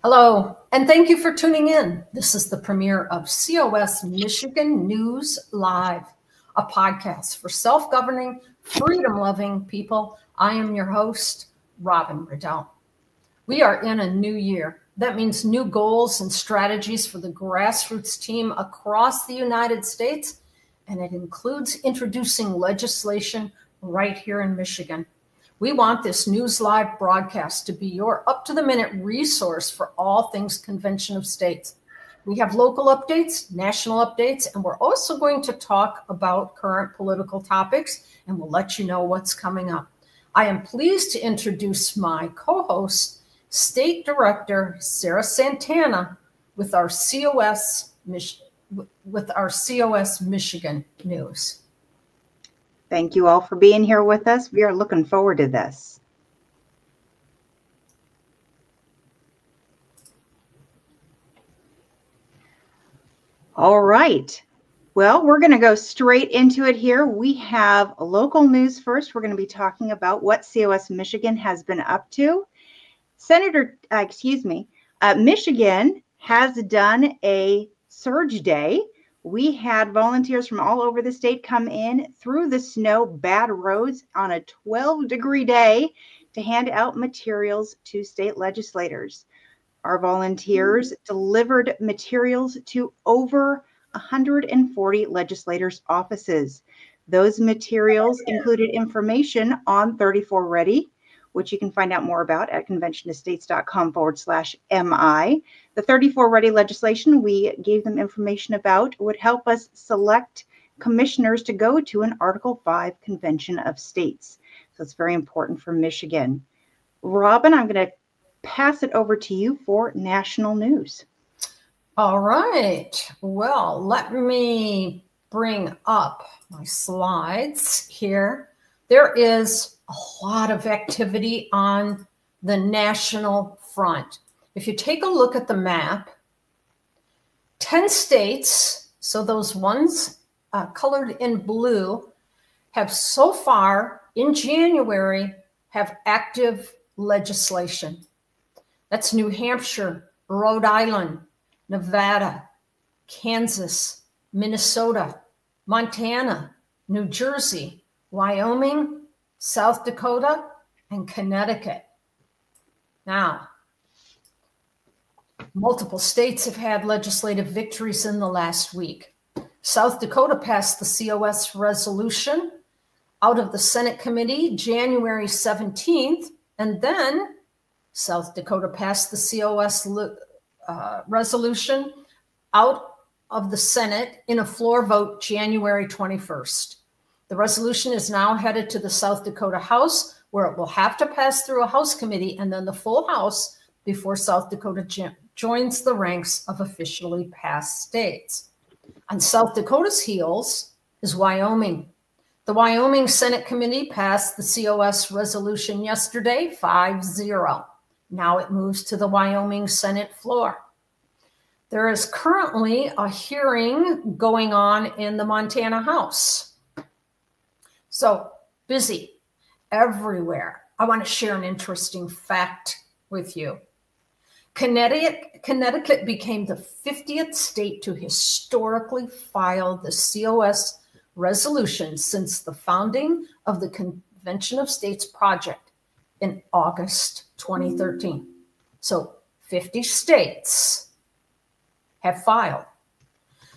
Hello, and thank you for tuning in. This is the premiere of COS Michigan News Live, a podcast for self-governing, freedom-loving people. I am your host, Robin Riddell. We are in a new year. That means new goals and strategies for the grassroots team across the United States, and it includes introducing legislation right here in Michigan. We want this News Live broadcast to be your up-to-the-minute resource for all things Convention of States. We have local updates, national updates, and we're also going to talk about current political topics, and we'll let you know what's coming up. I am pleased to introduce my co-host, State Director Sarah Santana, with our COS Michigan News. Thank you all for being here with us. We are looking forward to this. All right. Well, we're going to go straight into it here. We have local news first. We're going to be talking about what COS Michigan has been up to. Michigan has done a surge day. We had volunteers from all over the state come in through the snow, bad roads on a 12-degree day to hand out materials to state legislators. Our volunteers delivered materials to over 140 legislators' offices. Those materials included information on 34 Ready, which you can find out more about at conventionestates.com/MI. The 34 Ready legislation we gave them information about would help us select commissioners to go to an Article 5 Convention of States. So it's very important for Michigan. Robin, I'm going to pass it over to you for national news. All right. Well, let me bring up my slides here. There is a lot of activity on the national front. If you take a look at the map, 10 states, so those ones colored in blue, have so far in January have active legislation. That's New Hampshire, Rhode Island, Nevada, Kansas, Minnesota, Montana, New Jersey, Wyoming, South Dakota, and Connecticut. Now, multiple states have had legislative victories in the last week. South Dakota passed the COS resolution out of the Senate committee January 17th, and then South Dakota passed the COS resolution out of the Senate in a floor vote January 21st. The resolution is now headed to the South Dakota House, where it will have to pass through a House committee and then the full House before South Dakota joins the ranks of officially passed states. On South Dakota's heels is Wyoming. The Wyoming Senate Committee passed the COS resolution yesterday, 5-0. Now it moves to the Wyoming Senate floor. There is currently a hearing going on in the Montana House. So busy everywhere. I want to share an interesting fact with you. Connecticut became the 50th state to historically file the COS resolution since the founding of the Convention of States project in August 2013. So 50 states have filed.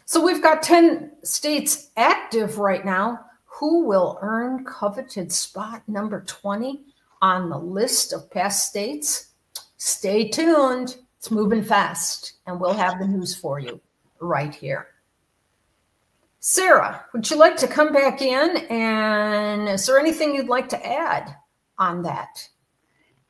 So we've got 10 states active right now. Who will earn coveted spot number 20 on the list of past states? Stay tuned. It's moving fast, and we'll have the news for you right here. Sarah, would you like to come back in? And is there anything you'd like to add on that?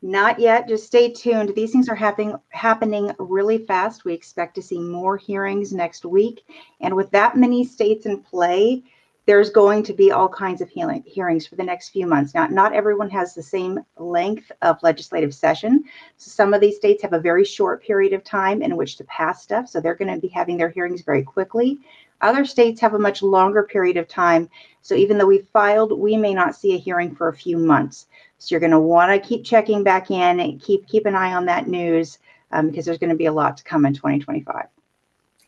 Not yet. Just stay tuned. These things are happening really fast. We expect to see more hearings next week. And with that many states in play, there's going to be all kinds of hearings for the next few months. Now, not everyone has the same length of legislative session. So some of these states have a very short period of time in which to pass stuff. So they're going to be having their hearings very quickly. Other states have a much longer period of time. So even though we filed, we may not see a hearing for a few months. So you're going to want to keep checking back in and keep an eye on that news. because there's going to be a lot to come in 2025.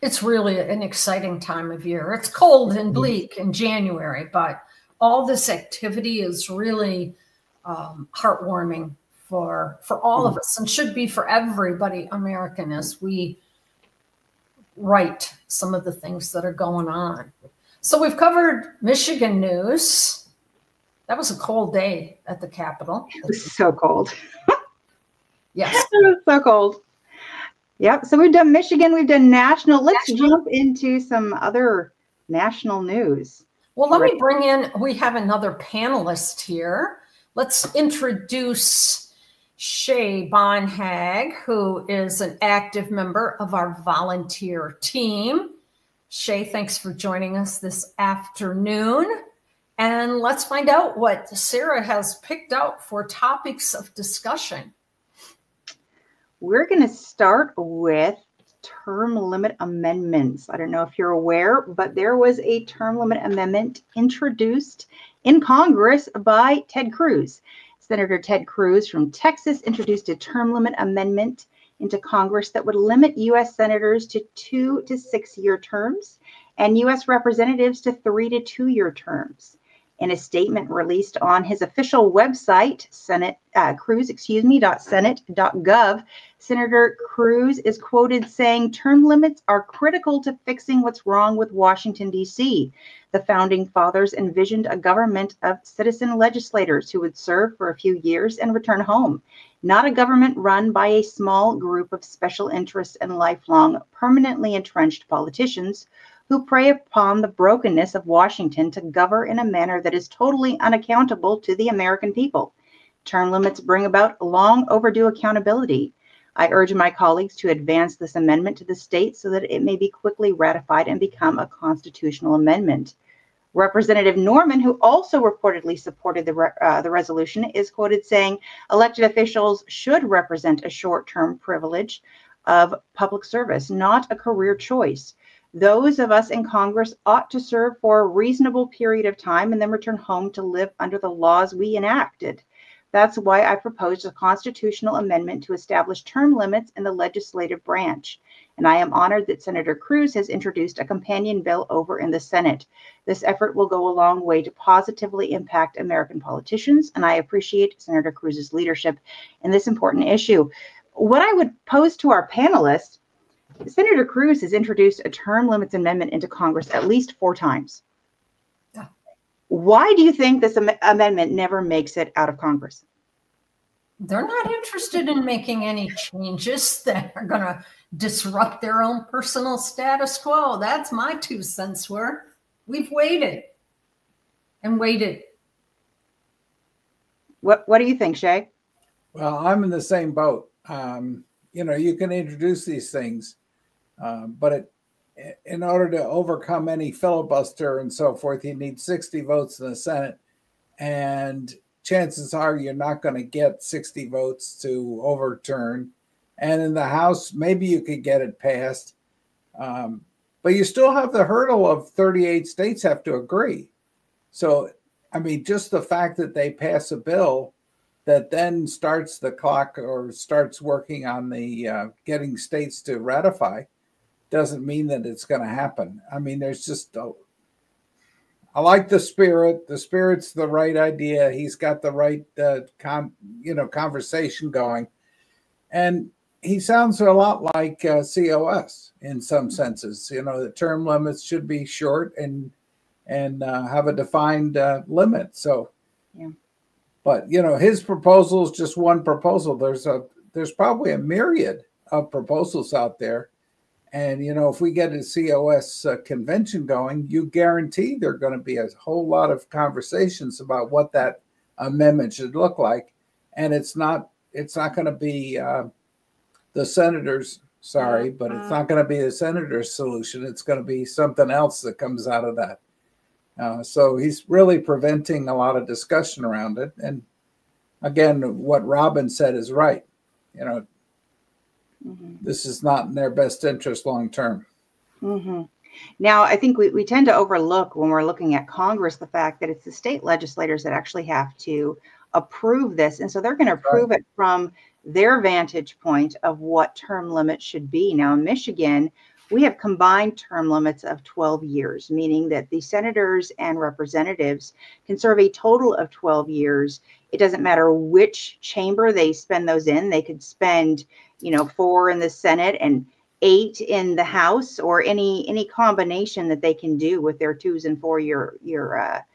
It's really an exciting time of year. It's cold and bleak in January, but all this activity is really heartwarming for all of us, and should be for everybody American, as we write some of the things that are going on. So we've covered Michigan news. That was a cold day at the Capitol. It was so cold. Yes. It was so cold. Yep. So we've done Michigan, we've done national. Let's jump into some other national news. Well, let me bring in, we have another panelist here. Let's introduce Shay Bonhag, who is an active member of our volunteer team. Shay, thanks for joining us this afternoon. And let's find out what Sarah has picked out for topics of discussion. We're going to start with term limit amendments. I don't know if you're aware, but there was a term limit amendment introduced in Congress by Ted Cruz. Senator Ted Cruz from Texas introduced a term limit amendment into Congress that would limit U.S. senators to 2 to 6 year terms and U.S. representatives to 3 to 2 year terms. In a statement released on his official website, Cruz.senate.gov, Senator Cruz is quoted saying, "Term limits are critical to fixing what's wrong with Washington, D.C. The founding fathers envisioned a government of citizen legislators who would serve for a few years and return home, not a government run by a small group of special interests and lifelong, permanently entrenched politicians who prey upon the brokenness of Washington to govern in a manner that is totally unaccountable to the American people. Term limits bring about long overdue accountability. I urge my colleagues to advance this amendment to the state so that it may be quickly ratified and become a constitutional amendment." Representative Norman, who also reportedly supported the resolution, is quoted saying, "Elected officials should represent a short-term privilege of public service, not a career choice. Those of us in Congress ought to serve for a reasonable period of time and then return home to live under the laws we enacted. That's why I proposed a constitutional amendment to establish term limits in the legislative branch. And I am honored that Senator Cruz has introduced a companion bill over in the Senate. This effort will go a long way to positively impact American politicians, and I appreciate Senator Cruz's leadership in this important issue." What I would pose to our panelists, Senator Cruz has introduced a term limits amendment into Congress at least 4 times. Yeah. Why do you think this amendment never makes it out of Congress? They're not interested in making any changes that are going to disrupt their own personal status quo. That's my 2 cents worth. We've waited and waited. What do you think, Shay? Well, I'm in the same boat. You know, you can introduce these things, but in order to overcome any filibuster and so forth, you need 60 votes in the Senate, and chances are you're not going to get 60 votes to overturn. And in the House, maybe you could get it passed, but you still have the hurdle of 38 states have to agree. So, I mean, just the fact that they pass a bill that then starts the clock or starts working on the getting states to ratify doesn't mean that it's going to happen. I mean, there's just I like the spirit. The spirit's the right idea. He's got the right conversation going, and he sounds a lot like COS in some senses. You know, the term limits should be short and have a defined limit. So, yeah. But, you know, his proposal is just one proposal. There's probably a myriad of proposals out there. And, you know, if we get a COS convention going, you guarantee there are going to be a whole lot of conversations about what that amendment should look like. And it's not going to be the senators, sorry, but it's not going to be the senator's solution. It's going to be something else that comes out of that. So he's really preventing a lot of discussion around it. And again, what Robin said is right. You know, this is not in their best interest long term. Now, I think we tend to overlook when we're looking at Congress the fact that it's the state legislators that actually have to approve this. And so they're going to approve it from their vantage point of what term limits should be. Now, in Michigan, we have combined term limits of 12 years, meaning that the senators and representatives can serve a total of 12 years. It doesn't matter which chamber they spend those in. They could spend, 4 in the Senate and 8 in the House, or any combination that they can do with their 2 and 4 year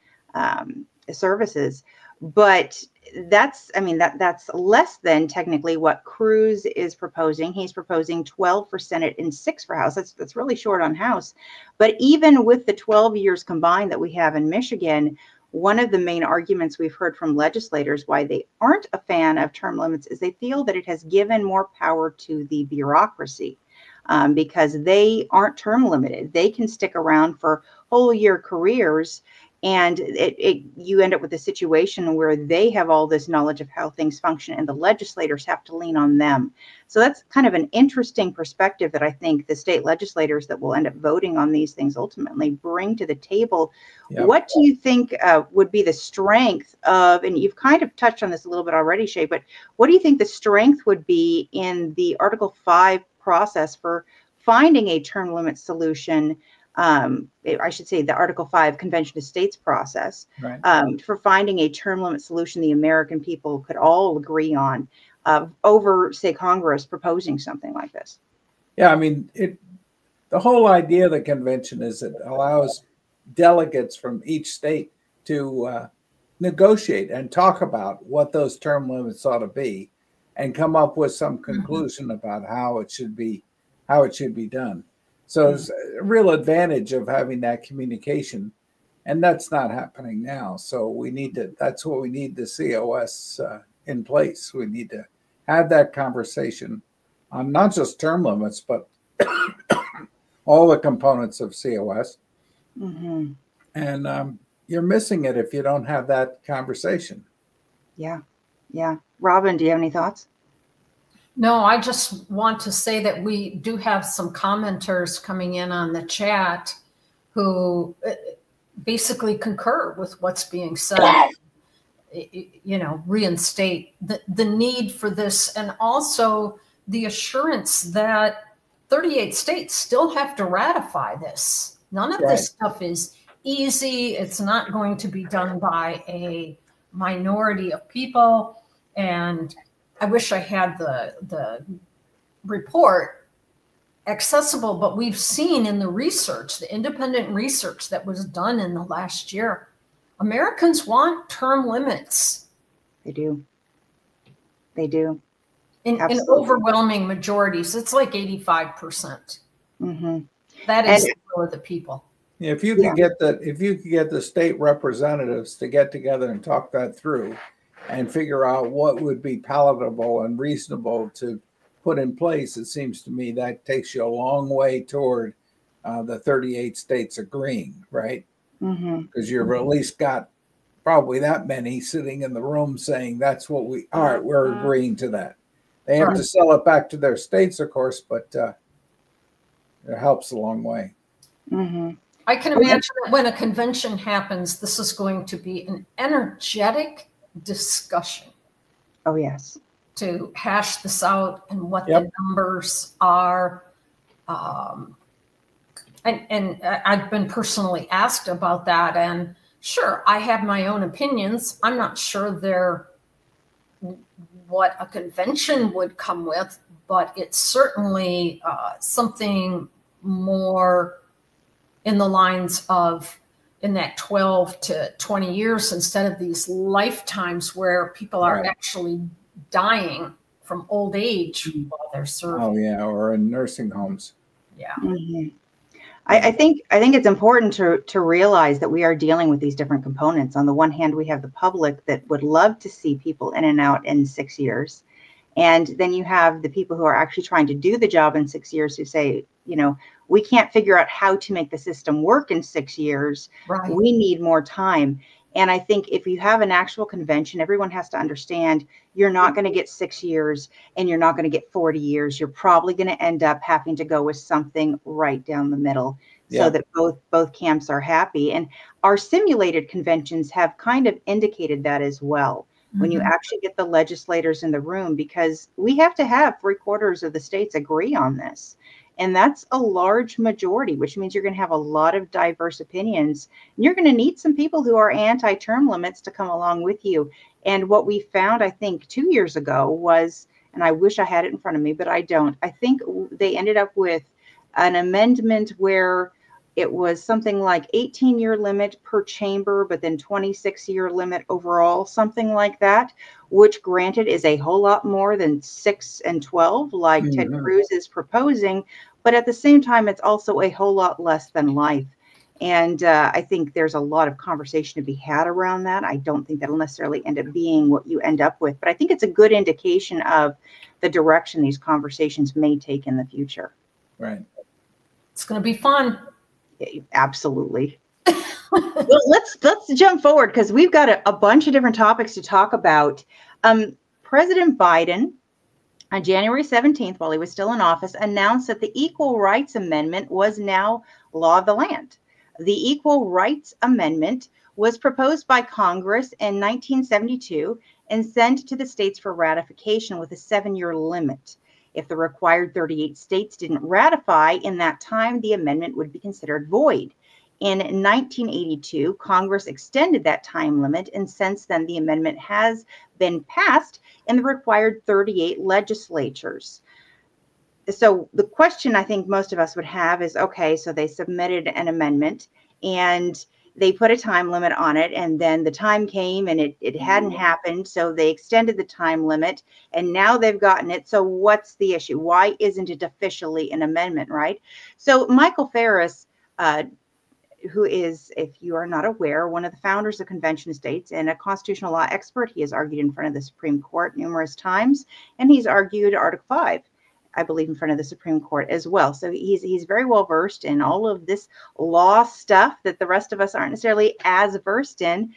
services. But that's less than technically what Cruz is proposing. He's proposing 12 for Senate and 6 for House. That's really short on House. But even with the 12 years combined that we have in Michigan, one of the main arguments we've heard from legislators why they aren't a fan of term limits is they feel that it has given more power to the bureaucracy, because they aren't term limited. They can stick around for whole year careers. And you end up with a situation where they have all this knowledge of how things function and the legislators have to lean on them. So that's kind of an interesting perspective that I think the state legislators that will end up voting on these things ultimately bring to the table. Yep. What do you think would be the strength of, and you've kind of touched on this a little bit already, Shay, but what do you think the strength would be in the Article 5 process for finding a term limit solution? I should say the Article 5 Convention of States process, right, for finding a term limit solution the American people could all agree on over, say, Congress proposing something like this. Yeah, I mean, the whole idea of the convention is it allows delegates from each state to negotiate and talk about what those term limits ought to be and come up with some conclusion about how it should be done. So there's a real advantage of having that communication, and that's not happening now. So that's what we need the COS in place. We need to have that conversation on not just term limits, but all the components of COS. Mm-hmm. And you're missing it if you don't have that conversation. Yeah. Yeah. Robin, do you have any thoughts? No, I just want to say that we do have some commenters coming in on the chat who basically concur with what's being said, reinstate the need for this, and also the assurance that 38 states still have to ratify this. None of this stuff is easy. It's not going to be done by a minority of people. And I wish I had the report accessible, but we've seen in the research, the independent research that was done in the last year, Americans want term limits. They do. They do. In overwhelming majorities. It's like 85%. Mm-hmm. That is the will of the people. If you could get the state representatives to get together and talk that through, and figure out what would be palatable and reasonable to put in place, it seems to me that takes you a long way toward the 38 states agreeing, right? Because you've at least got probably that many sitting in the room saying that's what we're agreeing to that. They have to sell it back to their states, of course, but it helps a long way. I can imagine that when a convention happens, this is going to be an energetic discussion. Oh, yes. To hash this out and what the numbers are. And I've been personally asked about that. And sure, I have my own opinions. I'm not sure they're what a convention would come with, but it's certainly something more in the lines of in that 12 to 20 years instead of these lifetimes where people are actually dying from old age while they're serving. Oh yeah, or in nursing homes. Yeah. I think it's important to realize that we are dealing with these different components. On the one hand, we have the public that would love to see people in and out in 6 years. And then you have the people who are actually trying to do the job in 6 years who say, we can't figure out how to make the system work in 6 years. Right. We need more time. And I think if you have an actual convention, everyone has to understand you're not going to get 6 years and you're not going to get 40 years. You're probably going to end up having to go with something right down the middle so that both camps are happy. And our simulated conventions have kind of indicated that as well. when you actually get the legislators in the room, because we have to have 3/4 of the states agree on this. And that's a large majority, which means you're going to have a lot of diverse opinions. And you're going to need some people who are anti-term limits to come along with you. And what we found, I think, 2 years ago was, and I wish I had it in front of me, but I don't. I think they ended up with an amendment where it was something like 18-year limit per chamber, but then 26-year limit overall, something like that, which granted is a whole lot more than 6 and 12, like Ted Cruz is proposing. But at the same time, it's also a whole lot less than life. And I think there's a lot of conversation to be had around that. I don't think that'll necessarily end up being what you end up with, but I think it's a good indication of the direction these conversations may take in the future. Right. It's going to be fun. Absolutely. Well, let's jump forward, because we've got a bunch of different topics to talk about. President Biden, on January 17th, while he was still in office, announced that the Equal Rights Amendment was now law of the land. The Equal Rights Amendment was proposed by Congress in 1972 and sent to the states for ratification with a 7-year limit. If the required 38 states didn't ratify in that time, the amendment would be considered void. In 1982, Congress extended that time limit, and since then the amendment has been passed in the required 38 legislatures. So the question I think most of us would have is, okay, so they submitted an amendment and they put a time limit on it, and then the time came and it hadn't happened, so they extended the time limit, and now they've gotten it. So what's the issue? Why isn't it officially an amendment, right? So Michael Farris, who is, if you are not aware, one of the founders of Convention States and a constitutional law expert, he has argued in front of the Supreme Court numerous times, and he's argued Article 5. I believe, in front of the Supreme Court as well. So he's very well versed in all of this law stuff that the rest of us aren't necessarily as versed in.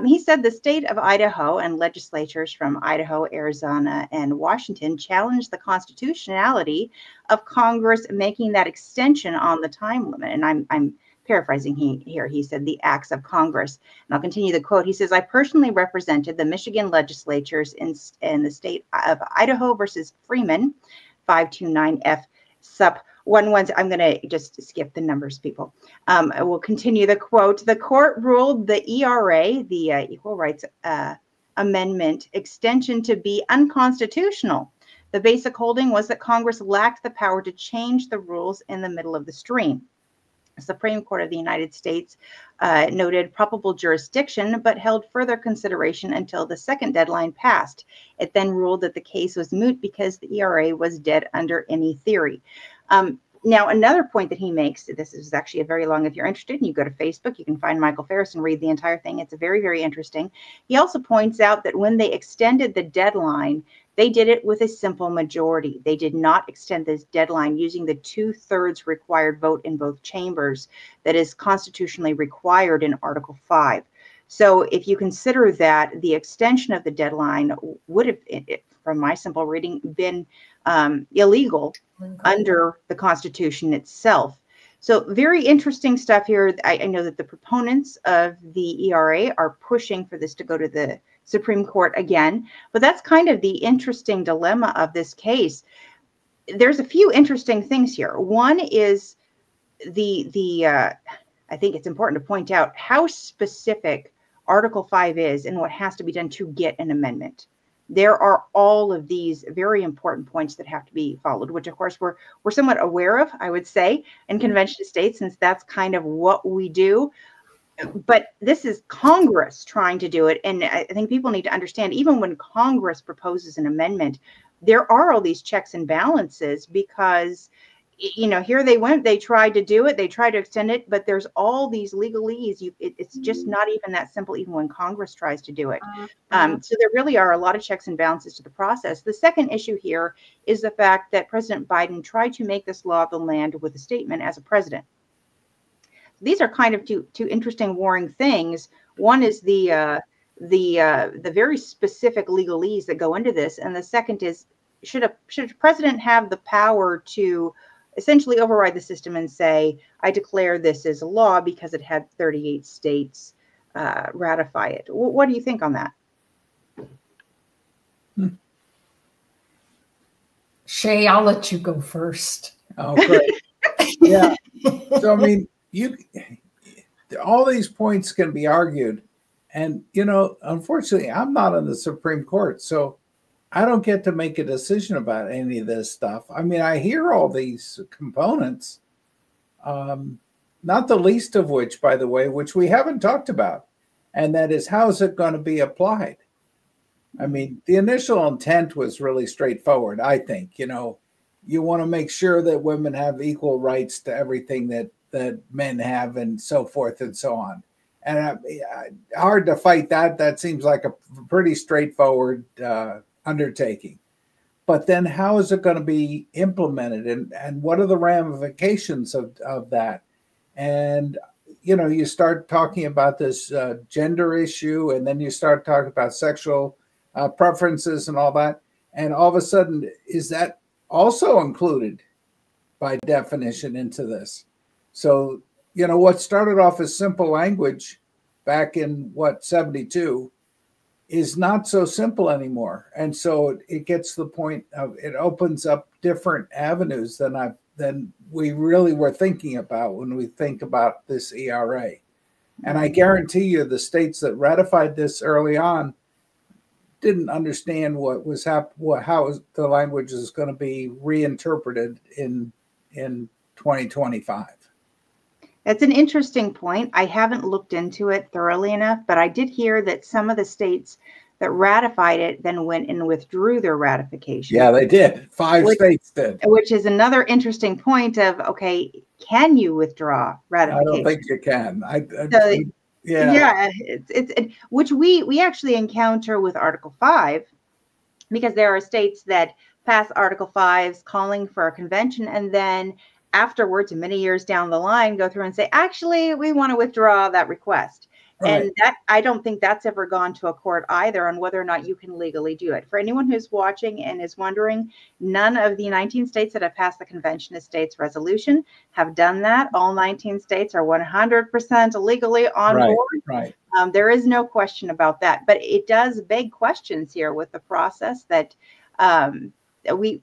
He said the state of Idaho and legislatures from Idaho, Arizona, and Washington challenged the constitutionality of Congress making that extension on the time limit. And I'm paraphrasing here. He said the acts of Congress. And I'll continue the quote. He says, I personally represented the Michigan legislatures in the state of Idaho versus Freeman, 529F sup 11. I'm going to just skip the numbers, people. I will continue the quote. The court ruled the ERA, the Equal Rights Amendment extension, to be unconstitutional. The basic holding was that Congress lacked the power to change the rules in the middle of the stream. The Supreme Court of the United States noted probable jurisdiction, but held further consideration until the second deadline passed. It then ruled that the case was moot because the ERA was dead under any theory. Now, another point that he makes, this is actually a very long, if you're interested, you go to Facebook, you can find Michael Farris and read the entire thing. It's very, very interesting. He also points out that when they extended the deadline, they did it with a simple majority. They did not extend this deadline using the 2/3 required vote in both chambers that is constitutionally required in Article 5. So if you consider that, the extension of the deadline would have, from my simple reading, been illegal under the Constitution itself. So very interesting stuff here. I know that the proponents of the ERA are pushing for this to go to the Supreme Court again, but that's kind of the interesting dilemma of this case. There's a few interesting things here. One is I think it's important to point out how specific Article 5 is and what has to be done to get an amendment. There are all of these very important points that have to be followed, which of course we're somewhat aware of, I would say, in Convention States, since that's kind of what we do. But this is Congress trying to do it. And I think people need to understand, even when Congress proposes an amendment, there are all these checks and balances, because, you know, here they went, they tried to do it, they tried to extend it, but there's all these legalese. It's just not even that simple, even when Congress tries to do it. So there really are a lot of checks and balances to the process. The second issue here is the fact that President Biden tried to make this law of the land with a statement as a president. These are kind of two interesting, warring things. One is the very specific legalese that go into this, and the second is, should a president have the power to essentially override the system and say, I declare this as a law because it had 38 states ratify it? What do you think on that? Shay, I'll let you go first. Oh, great. Yeah. So, I mean, all these points can be argued. And, you know, unfortunately, I'm not in the Supreme Court, so I don't get to make a decision about any of this stuff. I mean, I hear all these components, not the least of which, by the way, which we haven't talked about, and that is, how is it going to be applied? I mean, the initial intent was really straightforward, I think. You know, you want to make sure that women have equal rights to everything that men have, and so forth and so on. And hard to fight that. That seems like a pretty straightforward undertaking. But then how is it going to be implemented, and what are the ramifications of that? And, you know, you start talking about this gender issue, and then you start talking about sexual preferences and all that. And all of a sudden, is that also included by definition into this? So, you know, what started off as simple language back in, 72, is not so simple anymore. And so it gets to the point of, it opens up different avenues than we really were thinking about when we think about this ERA. And I guarantee you the states that ratified this early on didn't understand what was how the language is going to be reinterpreted in 2025. That's an interesting point. I haven't looked into it thoroughly enough, but I did hear that some of the states that ratified it then went and withdrew their ratification. Yeah, they did. Five states did. Which is another interesting point of, okay, can you withdraw ratification? I don't think you can. Which we actually encounter with Article 5, because there are states that pass Article 5s calling for a convention, and then afterwards, many years down the line, go through and say, actually, we want to withdraw that request. Right. And that, I don't think that's ever gone to a court either on whether or not you can legally do it. For anyone who's watching and is wondering, none of the 19 states that have passed the Convention of States resolution have done that. All 19 states are 100% legally on board. Right. There is no question about that. But it does beg questions here with the process that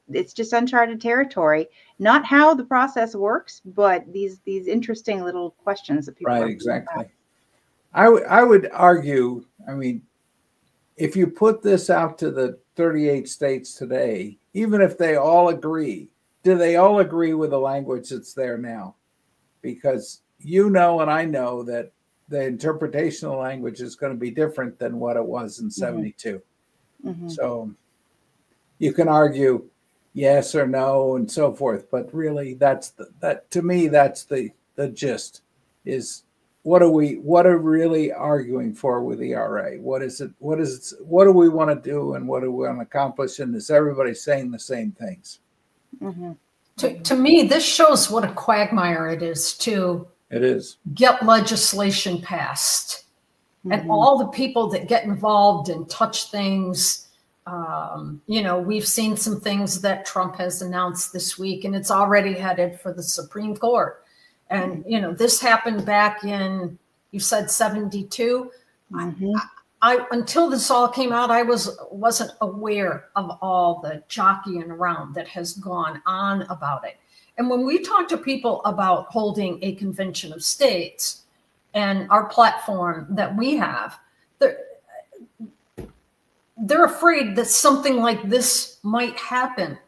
it's just uncharted territory. Not how the process works, but these interesting little questions that people right, exactly. I would argue, I mean, if you put this out to the 38 states today, even if they all agree, do they all agree with the language that's there now? Because you know and I know that the interpretation of the language is going to be different than what it was in 72. Mm-hmm. So you can argue yes or no and so forth, but really that's to me that's the gist, is what are we really arguing for with the ERA? What do we want to do, and what do we want to accomplish? And is everybody saying the same things? Mm-hmm. To me, this shows what a quagmire it is to get legislation passed. Mm-hmm. And all the people that get involved and touch things. You know, we've seen some things that Trump has announced this week, and it's already headed for the Supreme Court. And, you know, this happened back in, you said 72. Mm-hmm. I until this all came out, I wasn't aware of all the jockeying around that has gone on about it. And when we talk to people about holding a convention of states and our platform that we have, they're afraid that something like this might happen.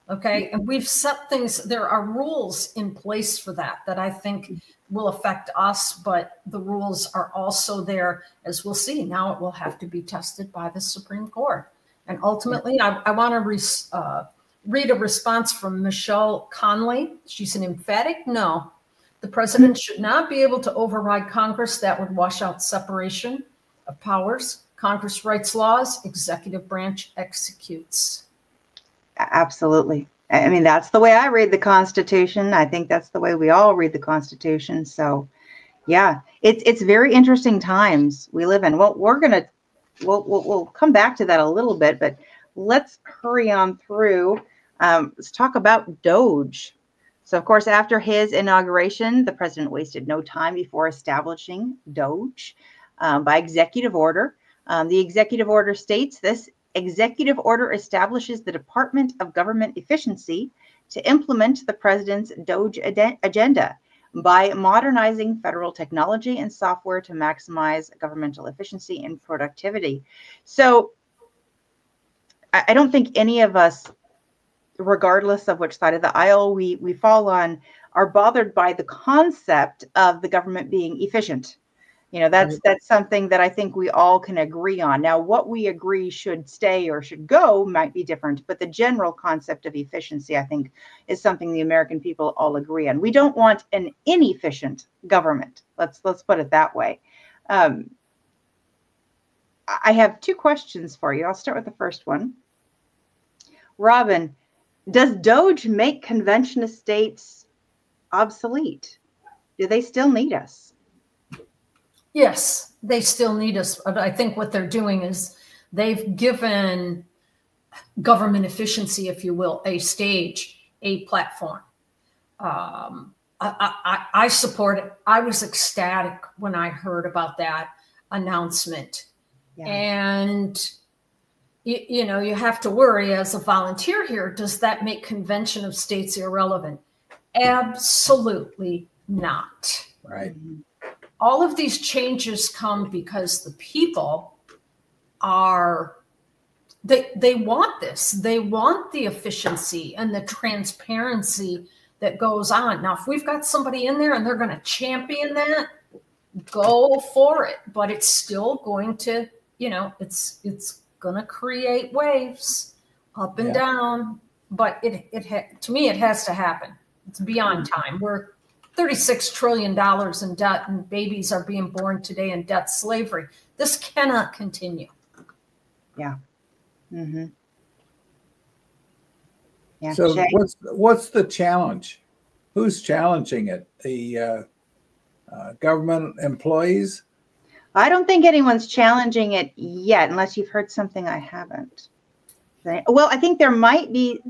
Okay. And we've set things, there are rules in place for that I think will affect us, but the rules are also there, as we'll see. Now it will have to be tested by the Supreme Court. And ultimately, I want to read a response from Michelle Conley. She's an emphatic no. The president should not be able to override Congress. That would wash out separation of powers. Congress writes laws, executive branch executes. Absolutely. I mean, that's the way I read the Constitution. I think that's the way we all read the Constitution. So, yeah, it's very interesting times we live in. Well, we'll come back to that a little bit, but let's hurry on through. Let's talk about DOGE. So, of course, after his inauguration, the president wasted no time before establishing DOGE by executive order. The executive order states this executive order establishes the Department of Government Efficiency to implement the president's DOGE agenda by modernizing federal technology and software to maximize governmental efficiency and productivity. So I don't think any of us, regardless of which side of the aisle we fall on, are bothered by the concept of the government being efficient. You know, that's something that I think we all can agree on. Now, what we agree should stay or should go might be different, but the general concept of efficiency, I think, is something the American people all agree on. We don't want an inefficient government. Let's put it that way. I have two questions for you. I'll start with the first one. Robin, does DOGE make convention of states obsolete? Do they still need us? Yes, they still need us. But I think what they're doing is they've given government efficiency, if you will, a stage, a platform. I support it. I was ecstatic when I heard about that announcement. Yeah. And, you know, you have to worry as a volunteer here, does that make convention of states irrelevant? Absolutely not. Right. All of these changes come because the people are, they want this. They want the efficiency and the transparency that goes on. Now, if we've got somebody in there and they're going to champion that, go for it. But it's still going to, you know, it's going to create waves up and down. But to me, it has to happen. It's beyond time. We're $36 trillion in debt, and babies are being born today in debt slavery. This cannot continue. Yeah. Mm-hmm. Yeah. So what's the challenge? Who's challenging it? The government employees? I don't think anyone's challenging it yet, unless you've heard something I haven't. Well, I think there might be,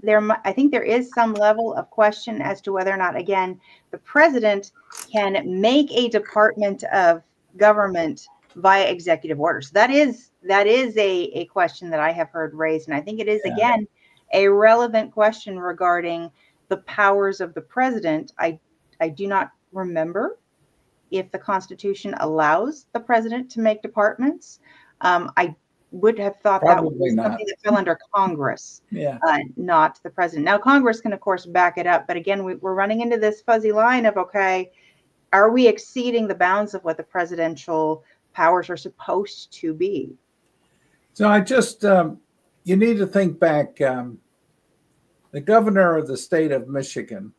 I think there is some level of question as to whether or not, again, the president can make a department of government via executive orders. That is a question that I have heard raised. And I think it is, again, a relevant question regarding the powers of the president. I do not remember if the Constitution allows the president to make departments. I would have thought probably that was something that fell under Congress, not the president. Now, Congress can, of course, back it up. But again, we're running into this fuzzy line of, okay, are we exceeding the bounds of what the presidential powers are supposed to be? So I just, you need to think back. The governor of the state of Michigan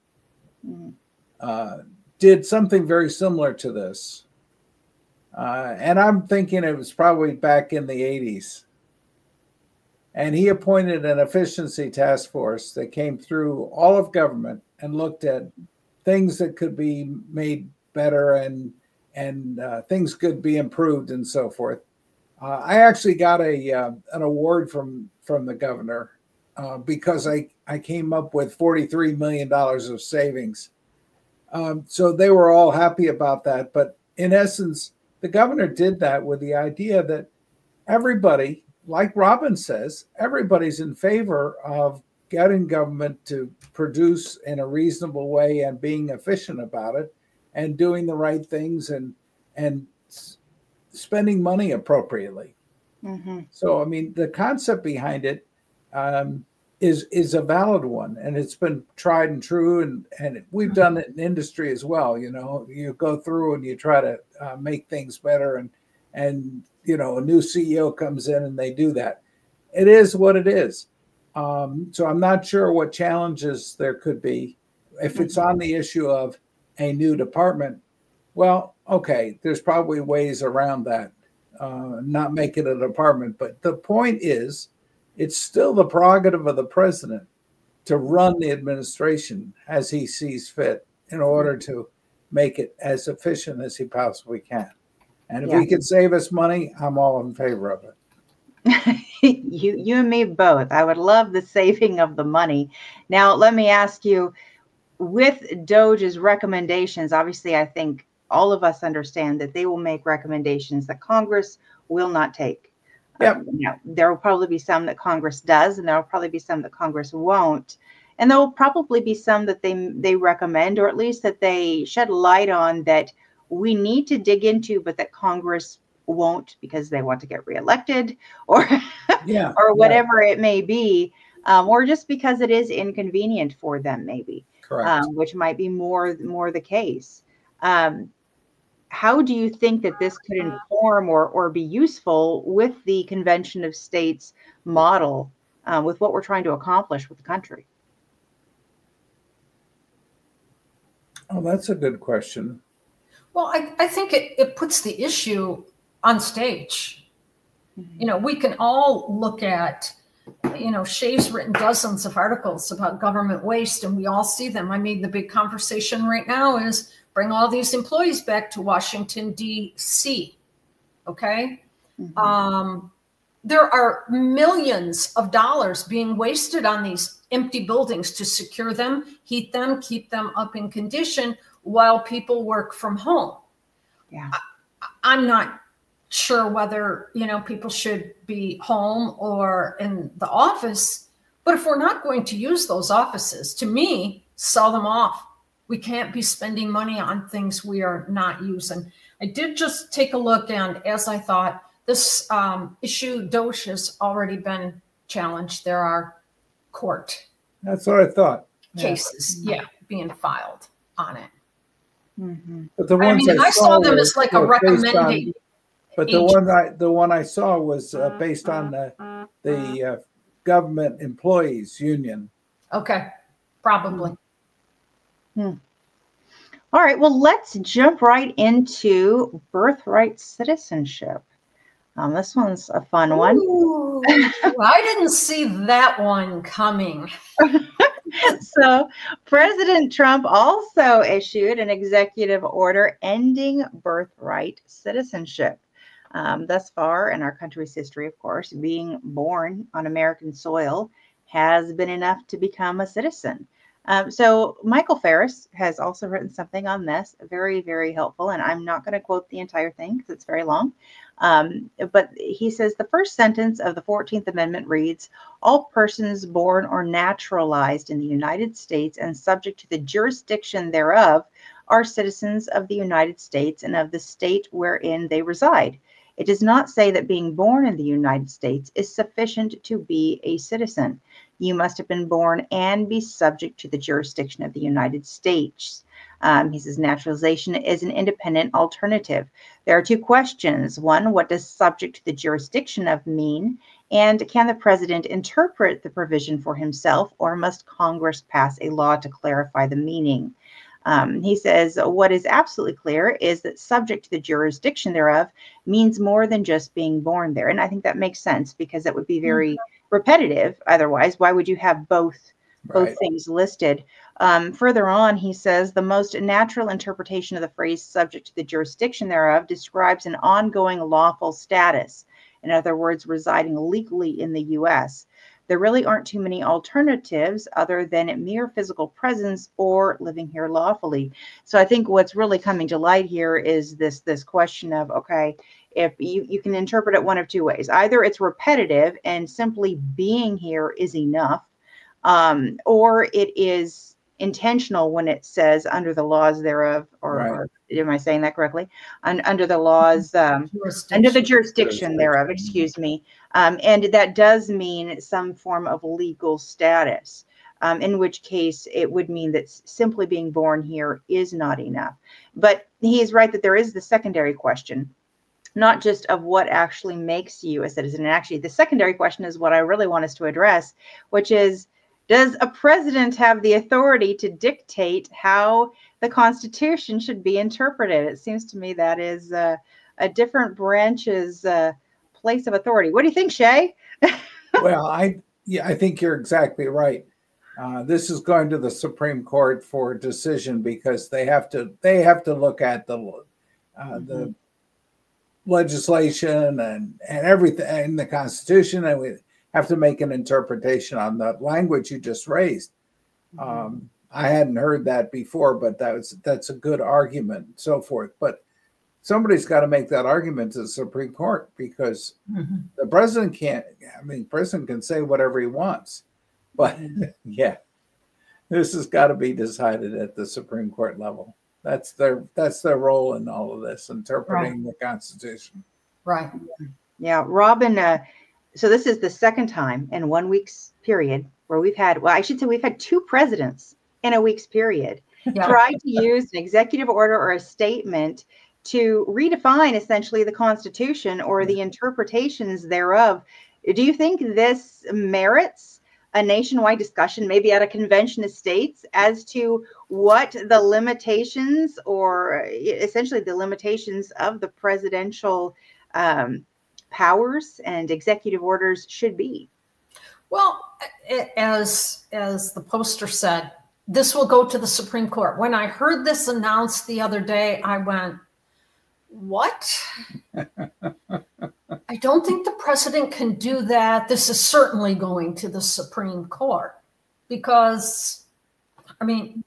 did something very similar to this. And I'm thinking it was probably back in the 80s. And he appointed an efficiency task force that came through all of government and looked at things that could be made better and things could be improved and so forth. I actually got an award from the governor because I came up with $43 million of savings. So they were all happy about that. But in essence, the governor did that with the idea that everybody, like Robin says, everybody's in favor of getting government to produce in a reasonable way and being efficient about it and doing the right things and spending money appropriately. Mm-hmm. So, I mean, the concept behind it is a valid one, and it's been tried and true, and we've done it in industry as well. You know, you go through and you try to make things better, and you know, a new CEO comes in and they do that. It is what it is. So I'm not sure what challenges there could be if it's on the issue of a new department. Well, okay, there's probably ways around that, not make it a department. But the point is, it's still the prerogative of the president to run the administration as he sees fit in order to make it as efficient as he possibly can. And if he can save us money, I'm all in favor of it. You and me both. I would love the saving of the money. Now, let me ask you, with DOGE's recommendations, obviously, I think all of us understand that they will make recommendations that Congress will not take. Yeah. There will probably be some that Congress does, and there will probably be some that Congress won't. And there will probably be some that they recommend, or at least that they shed light on, that we need to dig into, but that Congress won't because they want to get reelected, or or whatever it may be, or just because it is inconvenient for them, maybe. Correct. Which might be more the case. How do you think that this could inform or be useful with the Convention of States model, with what we're trying to accomplish with the country? Oh, that's a good question. Well, I think it puts the issue on stage. You know, we can all look at, you know, Shay's written dozens of articles about government waste, and we all see them. I mean, the big conversation right now is bring all these employees back to Washington, D.C. Okay? There are millions of dollars being wasted on these empty buildings to secure them, heat them, keep them up in condition while people work from home. Yeah. I'm not sure whether, you know, people should be home or in the office, but if we're not going to use those offices, to me, sell them off. We can't be spending money on things we are not using. I did just take a look, and as I thought, this issue, DOGE, has already been challenged. There are court That's what I thought. cases, being filed on it. But the ones I saw them as like a recommending. But the one I saw was based on the government employees union. Okay, probably. All right, well, let's jump right into birthright citizenship. This one's a fun one. Ooh, I didn't see that one coming. So President Trump also issued an executive order ending birthright citizenship. Thus far in our country's history, of course, being born on American soil has been enough to become a citizen. So Michael Ferris has also written something on this, very, very helpful. And I'm not going to quote the entire thing because it's very long. But he says the first sentence of the 14th Amendment reads, all persons born or naturalized in the United States and subject to the jurisdiction thereof are citizens of the United States and of the state wherein they reside. It does not say that being born in the United States is sufficient to be a citizen. You must have been born and be subject to the jurisdiction of the United States. He says naturalization is an independent alternative. There are two questions. One, what does subject to the jurisdiction of mean? And can the president interpret the provision for himself, or must Congress pass a law to clarify the meaning? He says what is absolutely clear is that subject to the jurisdiction thereof means more than just being born there. And I think that makes sense because that would be very repetitive. Otherwise, why would you have both things listed? Further on, he says the most natural interpretation of the phrase subject to the jurisdiction thereof describes an ongoing lawful status. In other words, residing legally in the U.S. There really aren't too many alternatives other than mere physical presence or living here lawfully. So I think what's really coming to light here is this question of, okay, if you can interpret it one of two ways. Either it's repetitive and simply being here is enough, or it is intentional when it says under the laws thereof, or am I saying that correctly? Under the laws, under the jurisdiction thereof, excuse me. And that does mean some form of legal status, in which case it would mean that simply being born here is not enough. But he is right that there is the secondary question, not just of what actually makes you a citizen. And actually, the secondary question is what I really want us to address, which is, does a president have the authority to dictate how the Constitution should be interpreted? It seems to me that is a different branch's place of authority. What do you think, Shay? Well, I think you're exactly right. This is going to the Supreme Court for decision because they have to look at the legislation and everything in the Constitution, and we have to make an interpretation on the language you just raised. I hadn't heard that before, but that's a good argument and so forth. But somebody's got to make that argument to the Supreme Court, because the president can't. I mean, the president can say whatever he wants, but yeah, this has got to be decided at the Supreme Court level. That's their role in all of this, interpreting the Constitution. Right. Yeah, Robin. So this is the second time in 1 week's period where we've had, well, I should say we've had two presidents in a week's period try to use an executive order or a statement to redefine essentially the Constitution or the interpretations thereof. Do you think this merits a nationwide discussion, maybe at a convention of states, as to what the limitations, or essentially the limitations of the presidential powers and executive orders should be? Well, as the poster said, this will go to the Supreme Court. When I heard this announced the other day, I went, what? I don't think the president can do that. This is certainly going to the Supreme Court, because, I mean,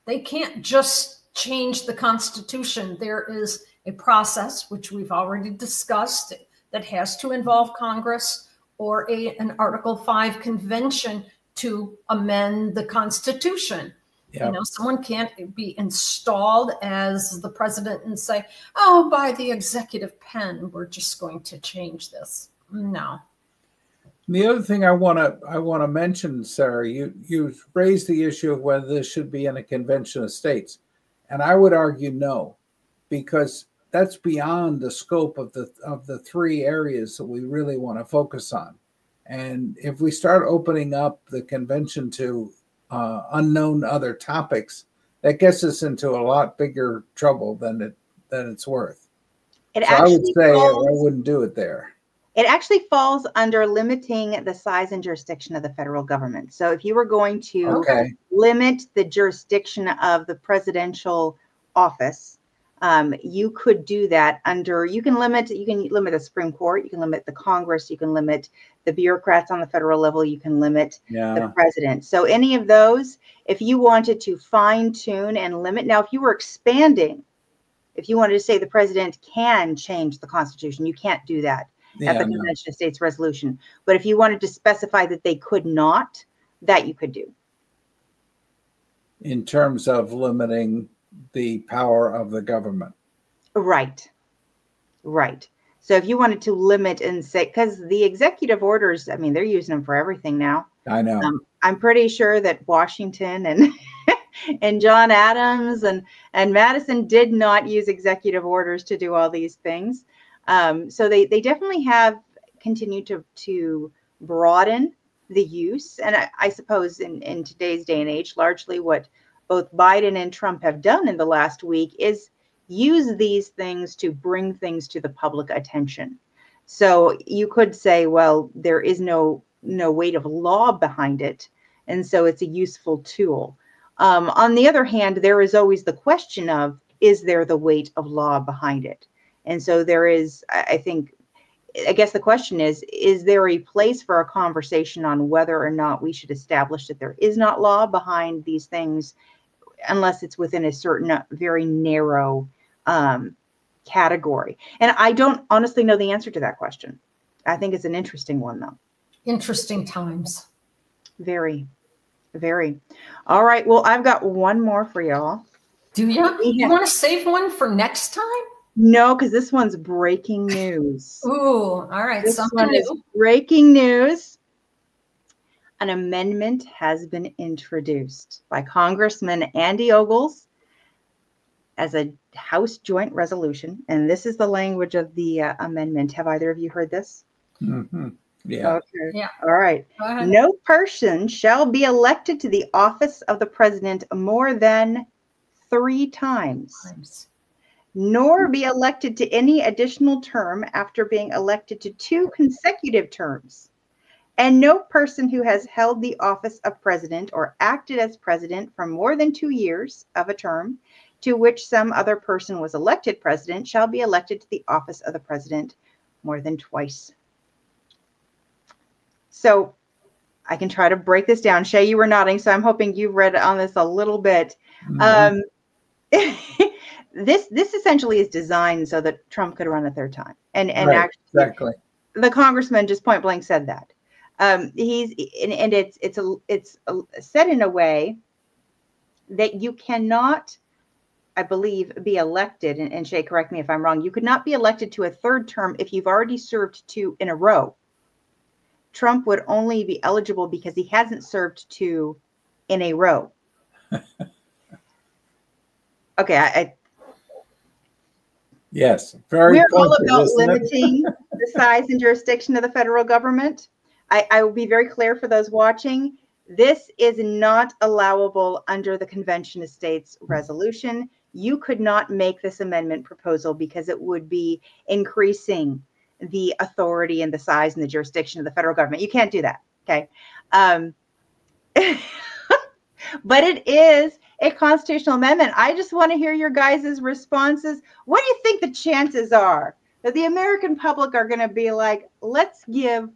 they can't just change the Constitution. There is a process, which we've already discussed, that has to involve Congress or an Article 5 convention to amend the Constitution. Yep. You know, someone can't be installed as the president and say, oh, by the executive pen, we're just going to change this. No. The other thing I want to mention, Sarah, you raised the issue of whether this should be in a convention of states. And I would argue no, because that's beyond the scope of the three areas that we really want to focus on. And if we start opening up the convention to unknown other topics, that gets us into a lot bigger trouble than it's worth. I would say I wouldn't do it there. It actually falls under limiting the size and jurisdiction of the federal government. So if you were going to limit the jurisdiction of the presidential office, you could do that under, you can limit the Supreme Court, you can limit the Congress, you can limit the bureaucrats on the federal level, you can limit the president. So any of those, if you wanted to fine tune and limit, now if you were expanding, if you wanted to say the president can change the Constitution, you can't do that at the Convention of States resolution. But if you wanted to specify that they could not, that you could do. In terms of limiting the power of the government. Right. Right. So if you wanted to limit and say, because the executive orders, I mean, they're using them for everything now. I know. I'm pretty sure that Washington and and John Adams and Madison did not use executive orders to do all these things. So they definitely have continued to broaden the use. And I suppose in today's day and age, largely what both Biden and Trump have done in the last week is use these things to bring things to the public attention. So you could say, well, there is no weight of law behind it, and so it's a useful tool. On the other hand, there is always the question of, is there the weight of law behind it? And so there is, I guess the question is there a place for a conversation on whether or not we should establish that there is not law behind these things, unless it's within a certain very narrow category? And I don't honestly know the answer to that question. I think it's an interesting one, though. Interesting times. Very, very. All right. Well, I've got one more for y'all. Do you? You want to save one for next time? No, because this one's breaking news. Ooh, all right. This one is breaking news. An amendment has been introduced by Congressman Andy Ogles as a House joint resolution. And this is the language of the amendment. Have either of you heard this? Mm-hmm. Yeah. Okay. Yeah. All right. No person shall be elected to the office of the president more than 3 times, nor be elected to any additional term after being elected to 2 consecutive terms. And no person who has held the office of president or acted as president for more than 2 years of a term to which some other person was elected president shall be elected to the office of the president more than twice. So I can try to break this down. Shay, you were nodding, so I'm hoping you've read on this a little bit. Mm-hmm. this essentially is designed so that Trump could run a third time. And right, actually, exactly. The congressman just point blank said that. It's said in a way that you cannot, I believe, be elected, and Shay, correct me if I'm wrong, you could not be elected to a third term if you've already served 2 in a row. Trump would only be eligible because he hasn't served 2 in a row. Okay, yes, very. We're all about limiting the size and jurisdiction of the federal government. I will be very clear for those watching. This is not allowable under the Convention of States resolution. You could not make this amendment proposal because it would be increasing the authority and the size and the jurisdiction of the federal government. You can't do that. Okay. But it is a constitutional amendment. I just want to hear your guys' responses. What do you think the chances are that the American public are going to be like, let's give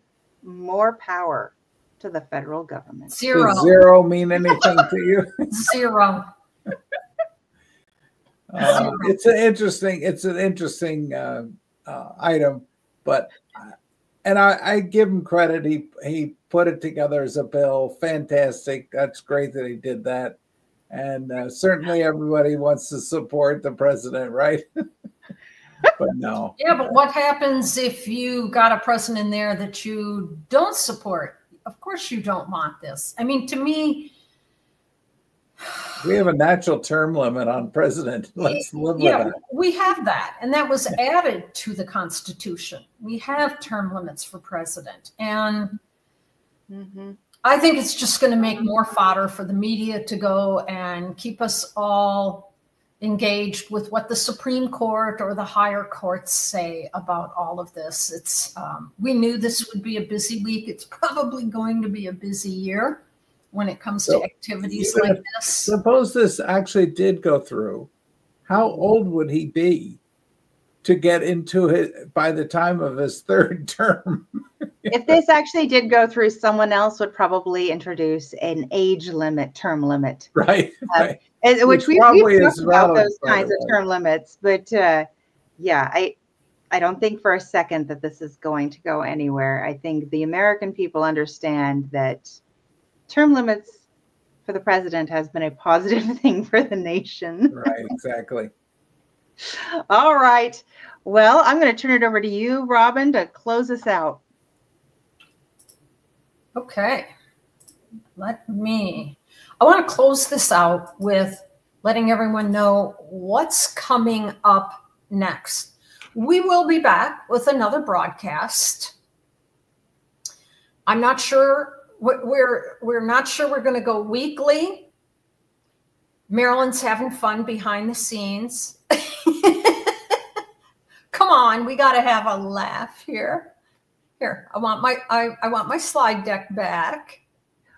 more power to the federal government? Zero. Does zero mean anything to you? Zero. It's an interesting item, but and I give him credit. He put it together as a bill. Fantastic. That's great that he did that. And certainly everybody wants to support the president, right? But no. Yeah, but what happens if you got a president in there that you don't support? Of course you don't want this. I mean, to me, we have a natural term limit on president. Let's live with that. We have that. And that was added to the Constitution. We have term limits for president. And I think it's just going to make more fodder for the media to go and keep us all engaged with what the Supreme Court or the higher courts say about all of this. It's we knew this would be a busy week. It's probably going to be a busy year when it comes to activities like this. Suppose this actually did go through. How old would he be to get into it by the time of his 3rd term? If this actually did go through, someone else would probably introduce an age limit, term limit. Right. Which we've talked about those kinds of term limits. But yeah, I don't think for a second that this is going to go anywhere. I think the American people understand that term limits for the president has been a positive thing for the nation. Right, exactly. All right. Well, I'm going to turn it over to you, Robin, to close us out. Okay. I want to close this out with letting everyone know what's coming up next. We will be back with another broadcast. I'm not sure. We're not sure we're going to go weekly. Marilyn's having fun behind the scenes. Come on, we got to have a laugh here. Here, I want my slide deck back.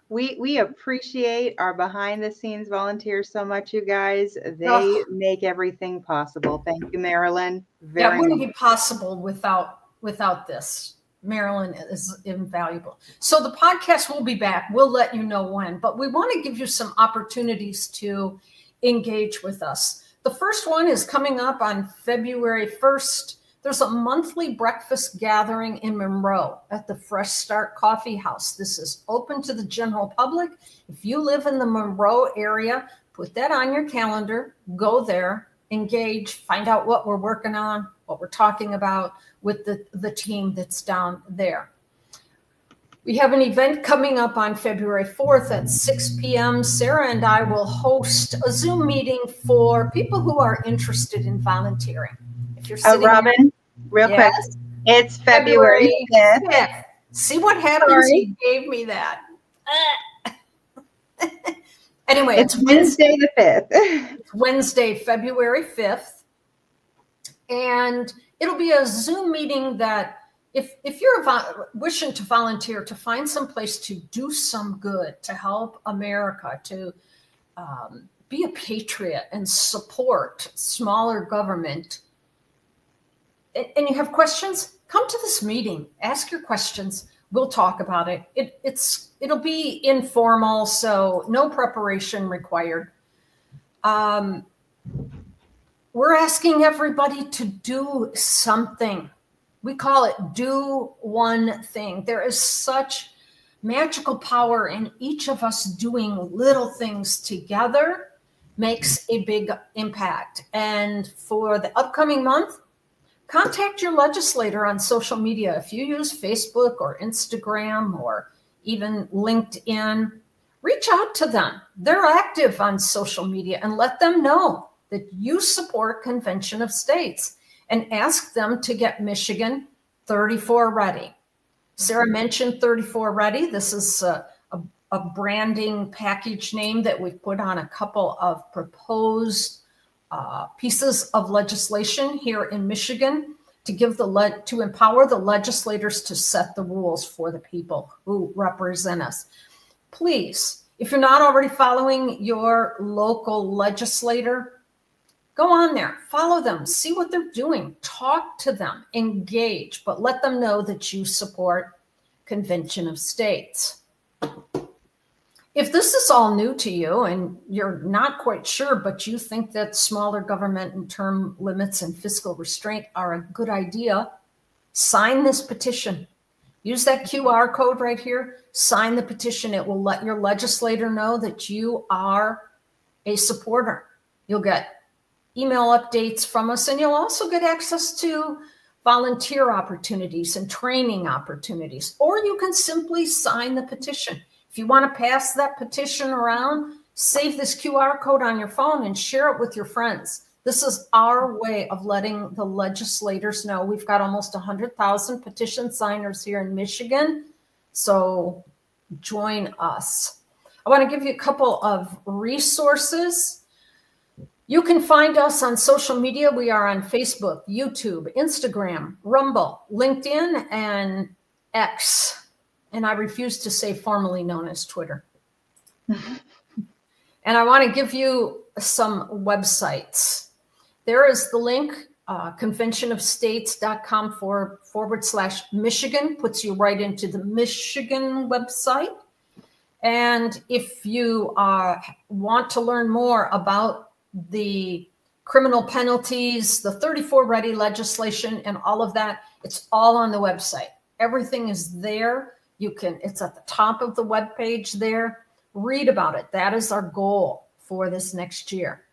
We appreciate our behind the scenes volunteers so much, you guys. They make everything possible. Thank you, Marilyn. It wouldn't be possible without this. Marilyn is invaluable. So the podcast will be back. We'll let you know when, but we want to give you some opportunities to engage with us. The first one is coming up on February 1st. There's a monthly breakfast gathering in Monroe at the Fresh Start Coffee House. This is open to the general public. If you live in the Monroe area, put that on your calendar, go there, engage, find out what we're working on, what we're talking about with the team that's down there. We have an event coming up on February 4th at 6 p.m. Sarah and I will host a Zoom meeting for people who are interested in volunteering. If you're sitting Robin, here, real quick, it's February 5th. See what happens? You gave me that. Anyway, it's Wednesday the 5th. It's Wednesday, February 5th. And it'll be a Zoom meeting that if you're wishing to volunteer, to find some place to do some good, to help America, to be a patriot and support smaller government, and you have questions, come to this meeting, ask your questions. We'll talk about it. It'll be informal, so no preparation required. we're asking everybody to do something. We call it do one thing. There is such magical power in each of us doing little things together makes a big impact. And for the upcoming month, contact your legislator on social media. If you use Facebook or Instagram or even LinkedIn, reach out to them. They're active on social media, and let them know that you support Convention of States, and ask them to get Michigan 34 ready. Sarah mentioned 34 ready. This is a branding package name that we've put on a couple of proposed pieces of legislation here in Michigan to empower the legislators to set the rules for the people who represent us. Please, if you're not already following your local legislator, go on there, follow them, see what they're doing, talk to them, engage, but let them know that you support Convention of States. If this is all new to you and you're not quite sure, but you think that smaller government and term limits and fiscal restraint are a good idea, sign this petition. Use that QR code right here, sign the petition. It will let your legislator know that you are a supporter. You'll get email updates from us, and you'll also get access to volunteer opportunities and training opportunities, or you can simply sign the petition. If you want to pass that petition around, save this QR code on your phone and share it with your friends. This is our way of letting the legislators know. We've got almost 100,000 petition signers here in Michigan, so join us. I want to give you a couple of resources. You can find us on social media. We are on Facebook, YouTube, Instagram, Rumble, LinkedIn, and X. And I refuse to say formerly known as Twitter. And I want to give you some websites. There is the link, conventionofstates.com/Michigan, puts you right into the Michigan website. And if you want to learn more about the criminal penalties, the 34 ready legislation, and all of that, it's all on the website. Everything is there. It's at the top of the webpage there. Read about it. That is our goal for this next year.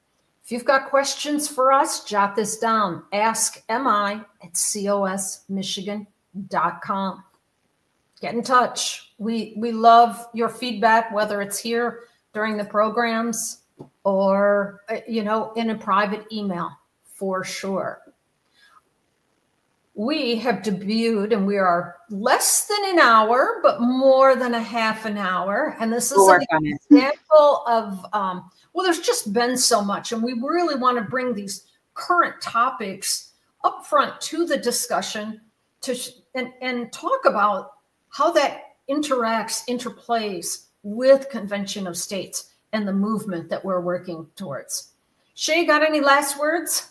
If you've got questions for us, jot this down. askmi@cosmichigan.com. Get in touch. We love your feedback, whether it's here during the programs or, in a private email, for sure. We have debuted, and we are less than an hour, but more than a half an hour. And this is an example of, there's just been so much, and we really want to bring these current topics up front to the discussion and talk about how that interplays with Convention of States and the movement that we're working towards. Shay, got any last words?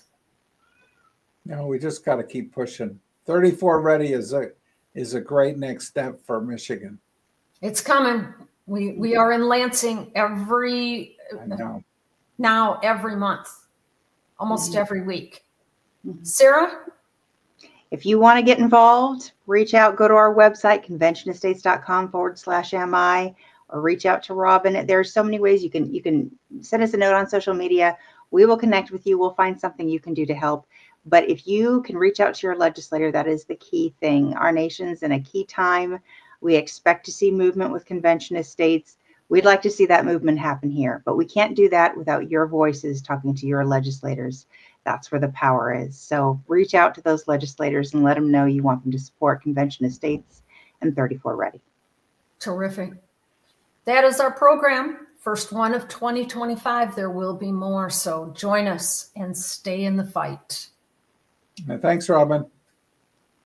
No, we just got to keep pushing. 34 ready is a great next step for Michigan. It's coming. We are in Lansing every month, almost every week. Sarah? If you want to get involved, reach out, go to our website, conventionofstates.com/MI, or reach out to Robin. There are so many ways you can send us a note on social media. We will connect with you. We'll find something you can do to help. But if you can reach out to your legislator, that is the key thing. Our nation's in a key time. We expect to see movement with Convention of States. We'd like to see that movement happen here, but we can't do that without your voices talking to your legislators. That's where the power is. So reach out to those legislators and let them know you want them to support Convention of States and 34 ready. Terrific. That is our program. First one of 2025. There will be more. So join us and stay in the fight. Thanks, Robin.